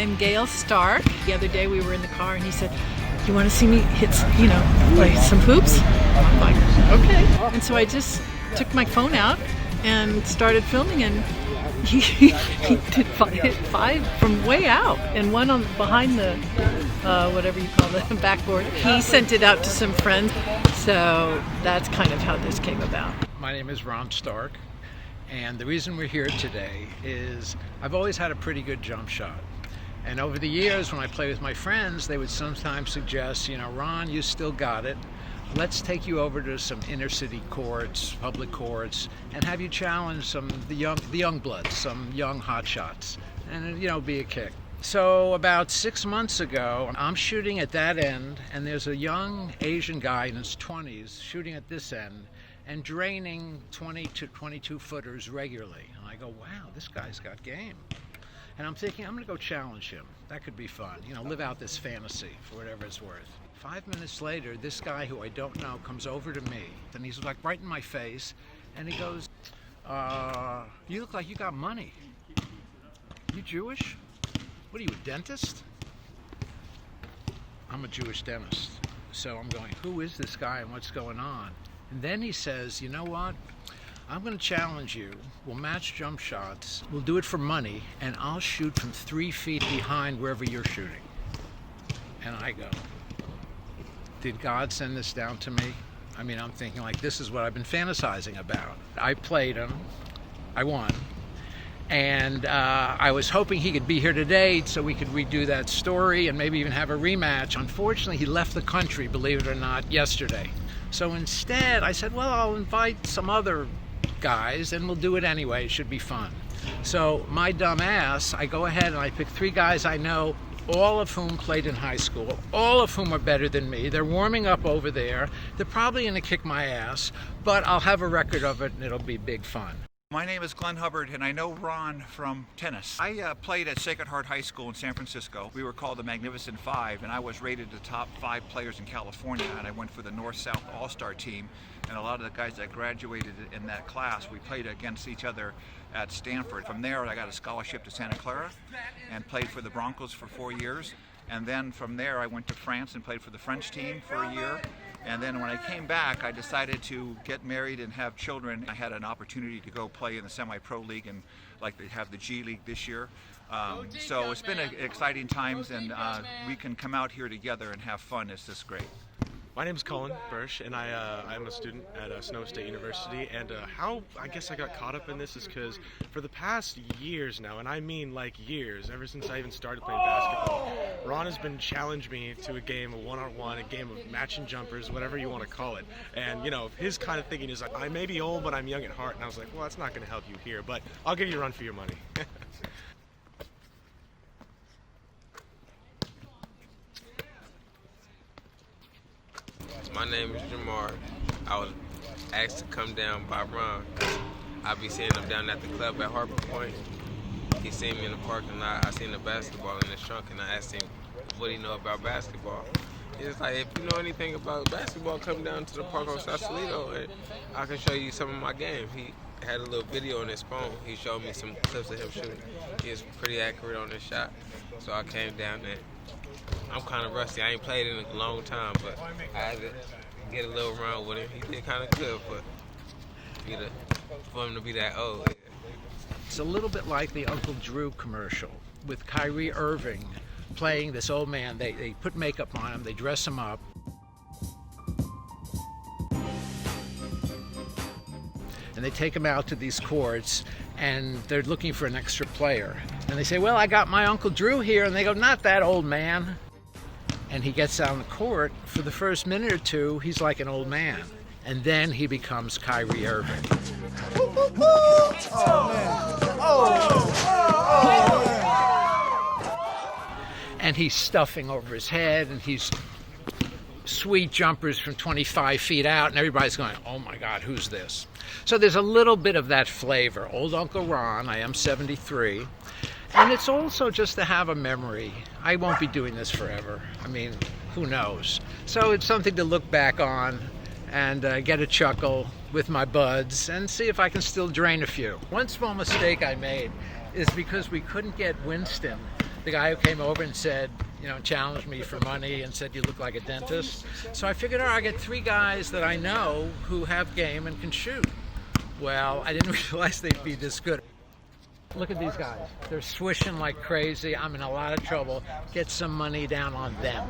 I'm Gail Stark. The other day we were in the car and he said, "You want to see me hit, play some hoops?" I'm like, "Okay." And so I just took my phone out and started filming, and he hit five from way out and one on behind the whatever you call the backboard. He sent it out to some friends, so that's kind of how this came about. My name is Ron Stark, and the reason we're here today is I've always had a pretty good jump shot. And over the years, when I play with my friends, they would sometimes suggest, "Ron, you still got it. Let's take you over to some inner city courts, public courts, and have you challenge the young bloods, some young hotshots, and be a kick." So about 6 months ago, I'm shooting at that end, and there's a young Asian guy in his 20s shooting at this end and draining 20 to 22 footers regularly. And I go, wow, this guy's got game. And I'm thinking, I'm going to go challenge him. That could be fun. Live out this fantasy for whatever it's worth. 5 minutes later, this guy who I don't know comes over to me, and he's like right in my face, and he goes, "You look like you got money. You Jewish? What are you, a dentist?" I'm a Jewish dentist. So I'm going, who is this guy and what's going on? And then he says, "You know what? I'm going to challenge you. We'll match jump shots. We'll do it for money, and I'll shoot from 3 feet behind wherever you're shooting." And I go, did God send this down to me? I'm thinking this is what I've been fantasizing about. I played him. I won. And I was hoping he could be here today so we could redo that story and maybe even have a rematch. Unfortunately, he left the country, believe it or not, yesterday. So instead, I said, well, I'll invite some other guys and we'll do it anyway. It should be fun. So my dumb ass, I go ahead and I pick 3 guys I know, all of whom played in high school, all of whom are better than me. They're warming up over there. They're probably going to kick my ass, but I'll have a record of it and it'll be big fun. My name is Glenn Hubbard, and I know Ron from tennis. I played at Sacred Heart High School in San Francisco. We were called the Magnificent Five, and I was rated the top 5 players in California, and I went for the North-South All-Star team. And a lot of the guys that graduated in that class, we played against each other at Stanford. From there, I got a scholarship to Santa Clara and played for the Broncos for 4 years. And then from there, I went to France and played for the French team for a year. And then when I came back, I decided to get married and have children. I had an opportunity to go play in the semi-pro league, and they have the G League this year. So it's been exciting times, and we can come out here together and have fun. It's just great. My name is Colin Bursch, and I'm a student at Snow State University. And how I guess I got caught up in this is because for the past years now, and I mean years, ever since I even started playing basketball, Ron has been challenging me to a game of one-on-one, a game of matching jumpers, whatever you want to call it. And his kind of thinking is I may be old, but I'm young at heart. And I was like, well, that's not going to help you here, but I'll give you a run for your money. My name is Jamar. I was asked to come down by Ron. I be seeing him down at the club at Harbor Point. He seen me in the parking lot. I seen the basketball in his trunk, and I asked him what he know about basketball. He was like, if you know anything about basketball, come down to the park on Sausalito, and I can show you some of my game. He had a little video on his phone. He showed me some clips of him shooting. He was pretty accurate on his shot, so I came down there. I'm kind of rusty. I ain't played in a long time, but I had to get a little run with him. He did kind of good, but for him to be that old. Yeah. It's a little bit like the Uncle Drew commercial with Kyrie Irving playing this old man. They put makeup on him, they dress him up. And they take him out to these courts, and they're looking for an extra player. And they say, well, I got my Uncle Drew here. And they go, not that old man. And he gets out on the court. For the first minute or two, he's like an old man. And then he becomes Kyrie Irving. And he's stuffing over his head, and he's sweet jumpers from 25 feet out, and everybody's going, oh my God, who's this? So there's a little bit of that flavor. Old Uncle Ron, I am 73. And it's also just to have a memory. I won't be doing this forever. Who knows? So it's something to look back on and get a chuckle with my buds and see if I can still drain a few. One small mistake I made is because we couldn't get Winston the guy who came over and said, challenged me for money and said, you look like a dentist. So I figured, I get 3 guys that I know who have game and can shoot. Well, I didn't realize they'd be this good. Look at these guys. They're swishing like crazy. I'm in a lot of trouble. Get some money down on them.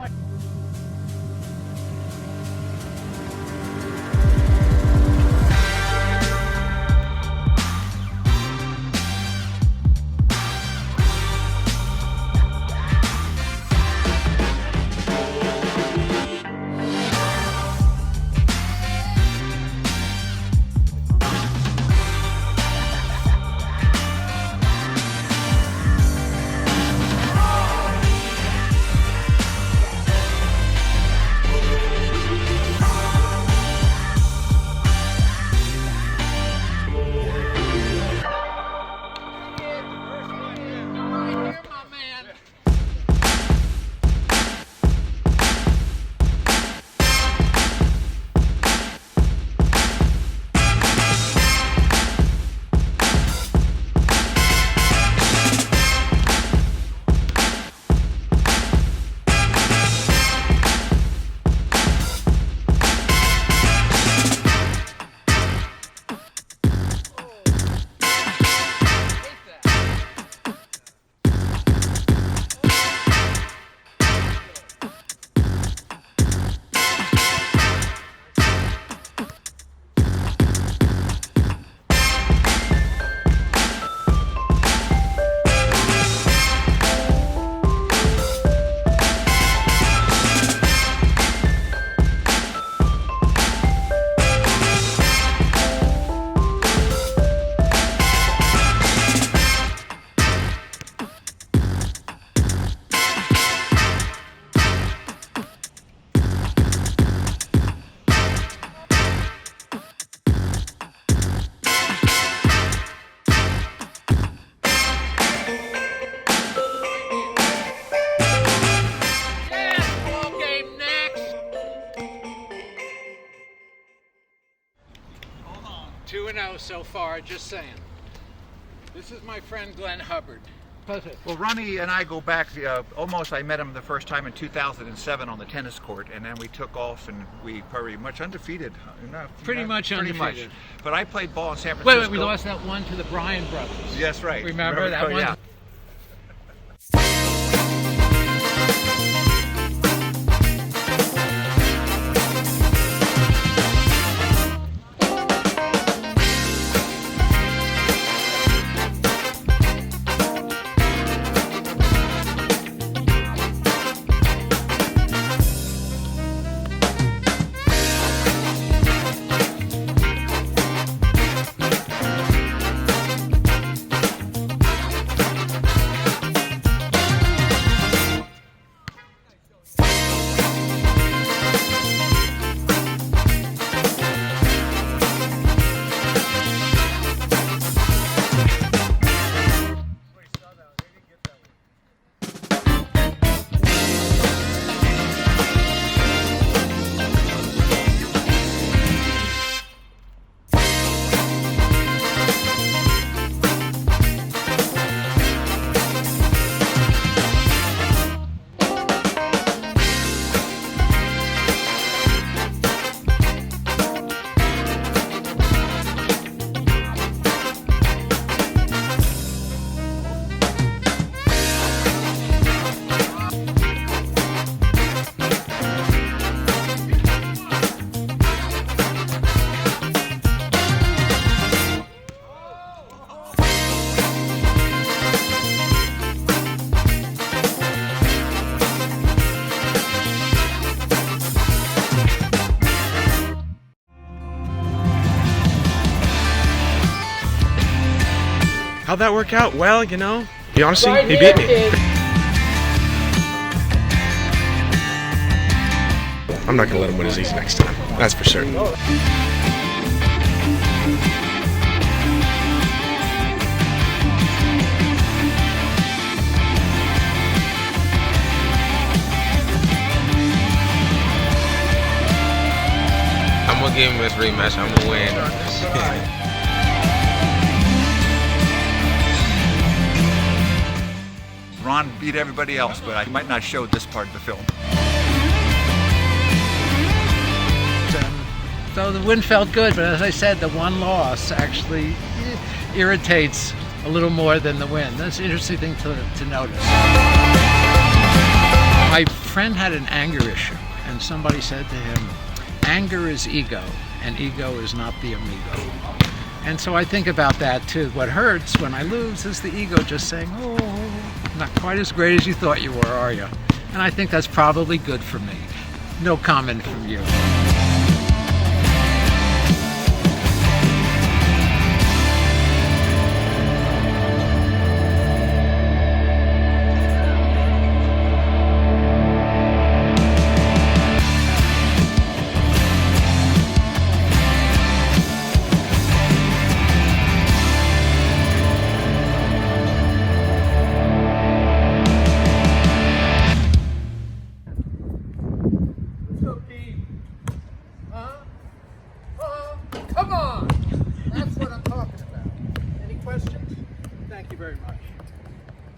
So far, just saying. This is my friend Glenn Hubbard. Well, Ronnie and I go back almost. I met him the first time in 2007 on the tennis court, and then we took off, and we pretty much undefeated. Pretty much undefeated. But I played ball in San Francisco. Wait, we lost that one to the Bryan brothers. Yes, right. Remember that one? Yeah. How'd that work out? Well, be honest, he beat me. I'm not gonna let him win as easy next time. That's for certain. I'm gonna give him this rematch. I'm gonna win. Ron beat everybody else, but I might not show this part of the film. So the win felt good, but as I said, the one loss actually irritates a little more than the win. That's an interesting thing to notice. My friend had an anger issue, and somebody said to him, anger is ego, and ego is not the amigo. And so I think about that too. What hurts when I lose is the ego just saying, oh, not quite as great as you thought you were, are you? And I think that's probably good for me. No comment from you. Come on! That's what I'm talking about. Any questions? Thank you very much.